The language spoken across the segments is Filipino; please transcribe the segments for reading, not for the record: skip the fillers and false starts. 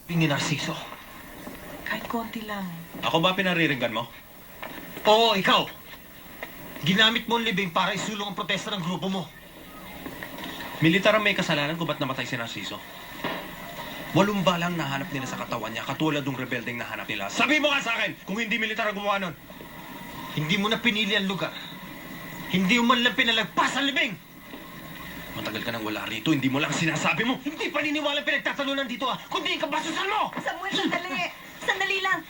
Ni Narciso. Kahit konti lang. Ako ba pinariringgan mo? Oo, ikaw. Ginamit mo ang libing para isulong ang protesta ng grupo mo. Militar ang may kasalanan kung ba't namatay si Narciso. 8 balang nahanap nila sa katawan niya, katulad ng rebeldeng nahanap nila. Sabi mo nga sa akin, kung hindi militar ang gumawa nun. Hindi mo na pinili ang lugar. Hindi mo man lang pinalagpas ang libing. Matagal ka nang wala rito, hindi mo lang sinasabi mo. Hindi paniniwala pinagtatalunan dito kundi ang kabasusan mo! Samuel, sandali! Sandali lang!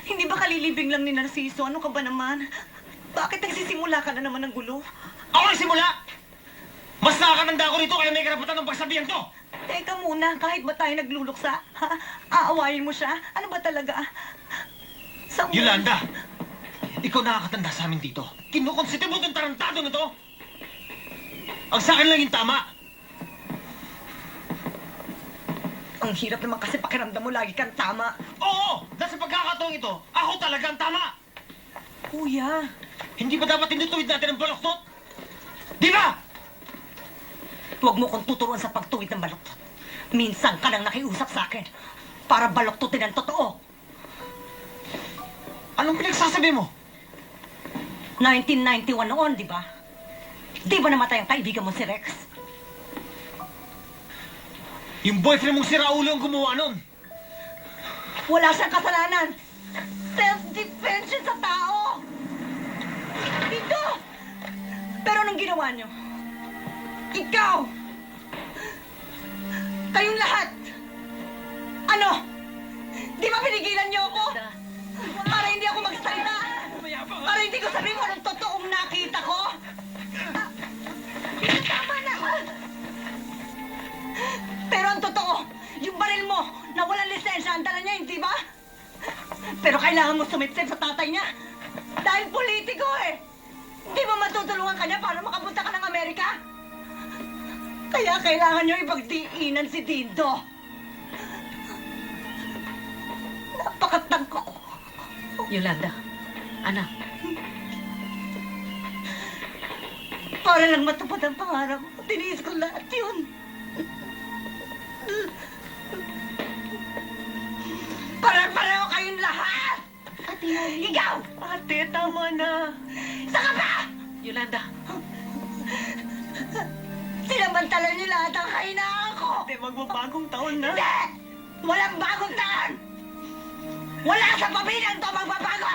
Hindi ba kalilibing lang ni Narciso? Ano ka ba naman? Bakit nagsisimula ka na naman ng gulo? Ako ang simula! Mas nakakananda ako rito kaya may karapatan ng pagsabihan to! Teka muna, kahit ba tayo nagluluksa? Ha? Aawayin mo siya? Ano ba talaga? Samuel! Yolanda! Ikaw nakakatanda sa amin dito. Kinukonsite mo itong tarantado na to! Ang sa akin lang yung tama! Ang hirap naman kasi pakiramdam mo lagi kang tama. Oo! Dahil sa pagkakataong ito, ako talaga ang tama! Kuya, Hindi ba dapat tinutuwid natin ang baloktot? Di ba? huwag mo kong tuturuan sa pagtuwid ng baloktot. Minsan ka lang nakiusap sa akin para baloktutin ang totoo. Anong pinagsasabi mo? 1991 noon, di ba? Di ba namatay ang kaibigan mo si Rex? Yung boyfriend mong si Raulo ang gumawa nun. Wala siyang kasalanan. Self-defense yun sa tao. Dito! Pero anong ginawa niyo? Ikaw! Kayong lahat! Ano? Di ba pinigilan niyo ako? Para hindi ako magsalita? Para hindi ko sabihin kung anong totoong nakita ko? Tama na! Pero ang totoo, yung baril mo na walang lisensya, ang dala niya, hindi ba? Pero kailangan mo sumipsip sa tatay niya. Dahil politiko eh. Hindi mo matutulungan ka niya para makapunta ka ng Amerika? Kaya kailangan niyo ipagdiinan si Dindo. Napakatangko ko. Yolanda, anak, Para lang matupad ang pangarap ko, tiniis ko lahat yun. Pareho kayong lahat! Ate, Ikaw! Ate, tama na. Saka ba? Yolanda, Sinamantala niyo lahat ang kahinaan ko! ate, magbabagong taon na. Hindi! Walang bagong taon! Wala sa pamilyang to magbabago!